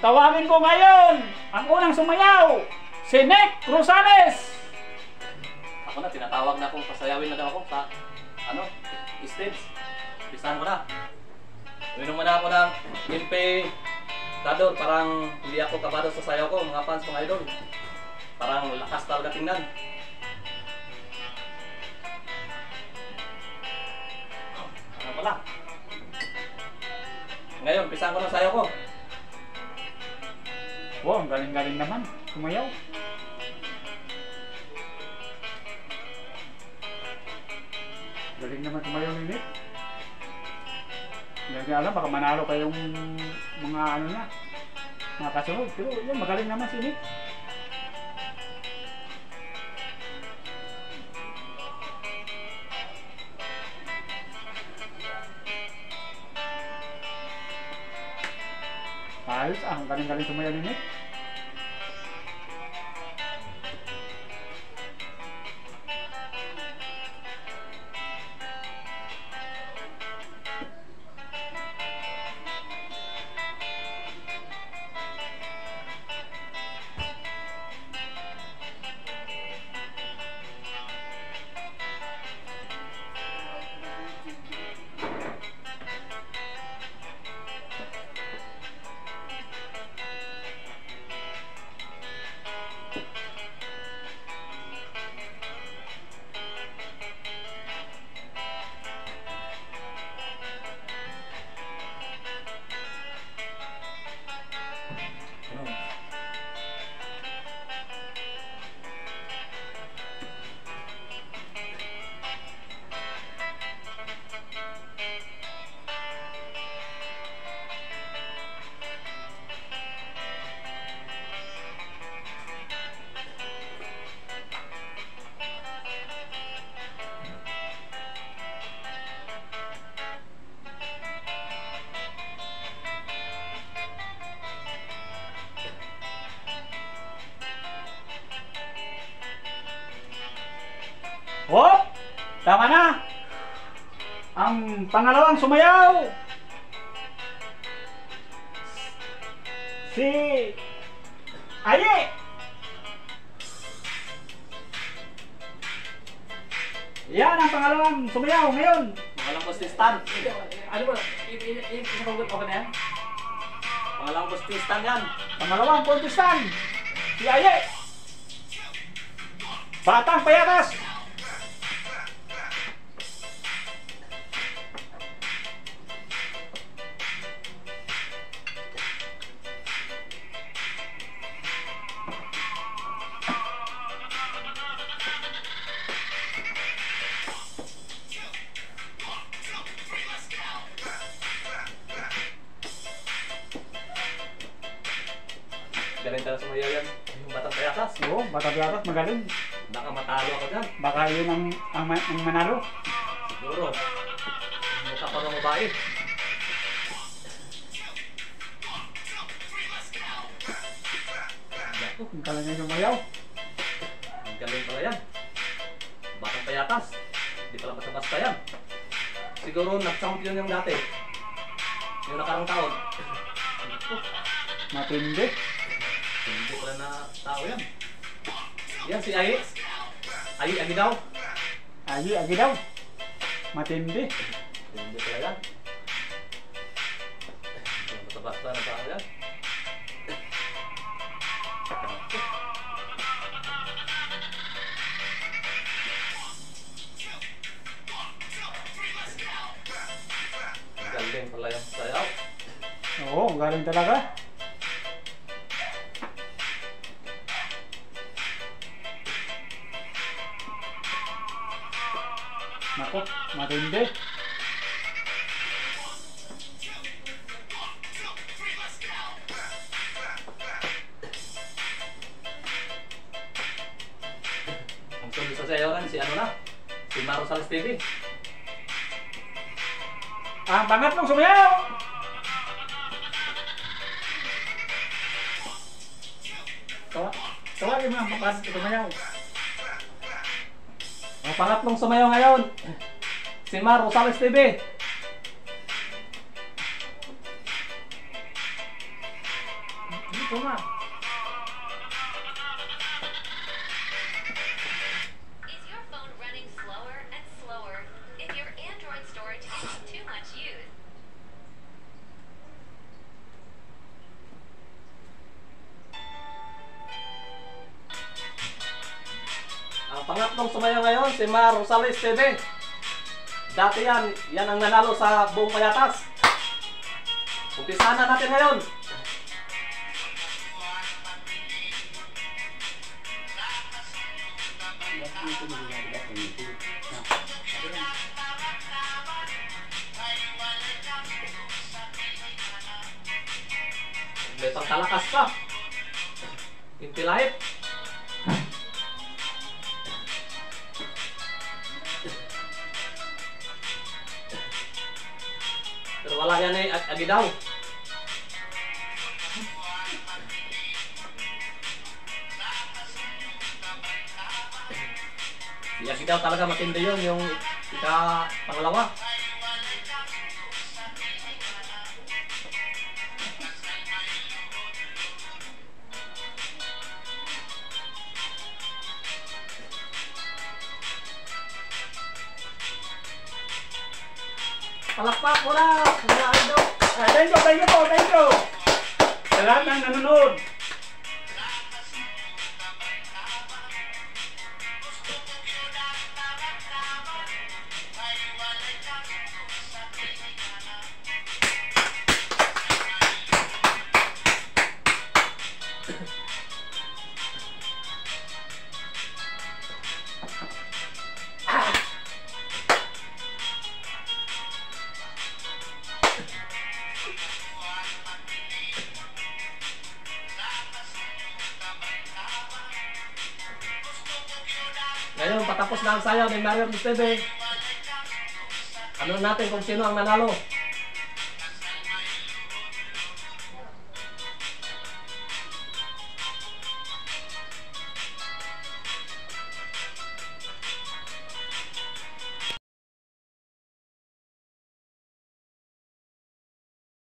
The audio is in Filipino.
Tawagin ko ngayon ang unang sumayaw, si Nick Rosales. Ako na, tinatawag na akong pasayawin na daw ako sa, stage. Pisahan ko na. Uminom muna ako ng Limpe Tador, parang hindi ako kabado sa sayaw ko, mga fans, mga idol. Parang lakas talaga tingnan. Ano pala? Ngayon, pisahan ko ng sayaw ko. Wow, ang galing-galing naman. Sumayaw. Galing naman sumayaw ni Nick. Hindi alam, baka manalo kayong mga ano na, mga kasunod. Pero yun, magaling naman si Nick. Ayos, ang galing-galing sumayaw ni Nick. Oh! Tama na! Ang pangalawang sumayaw! Si Aye! Yan ang pangalawang sumayaw ngayon! Pangalawang postistan. Ano ba? Isasagot ako na yan? Pangalawang postistan yan. Pangalawang postistan! Si Aye! Batang Payatas! Galing talaga sumayaw yan. Yung Batang Payatas. Oo, Batang Payatas, magaling. Baka matalo ako dyan. Baka yun ang manalo. Siguro. Mukha pa ng babae. Ang galing niya sumayaw. Ang galing pala yan. Batang Payatas. Hindi pala basta-basta yan. Siguro nag-champion yung dati. Yung nakarang taon. Matindi. Hindi pala na tao yan. Yan si Aye. Aye, Agi daw. Aye, Agi daw. Matindi. Hindi pala yan. Basta-basta na tao yan. Ang galing pala yung sayaw. Oo, ang galing talaga. Nako, matindi. Ang sunod sa sayawan si ano na? Si Maro Salas TV. Ang pangatlong sumayaw! Tawagin mo ang pangatlong sumayaw. Ang pangatlong sumayaw ngayon, si Maro Salas TV. Ito nga. Is your phone running slower and slower if your Android storage is too much use? Ang pangatlong sumaya ngayon, si Mar Rosales TV. Dati yan ang nanalo sa buong Payatas. Umpisahan na natin ngayon. May pagkalakas pa. Intilahit. Pero wala yan eh, agi daw. Si agi daw talaga matindi yun, yung pangalawa. Palakpak, wala idol. Thank you po, thank you. Sa lahat ng nanonood. Ngayon, patapos na ang sayaw ni Mario TV. Ano natin kung sino ang nanalo?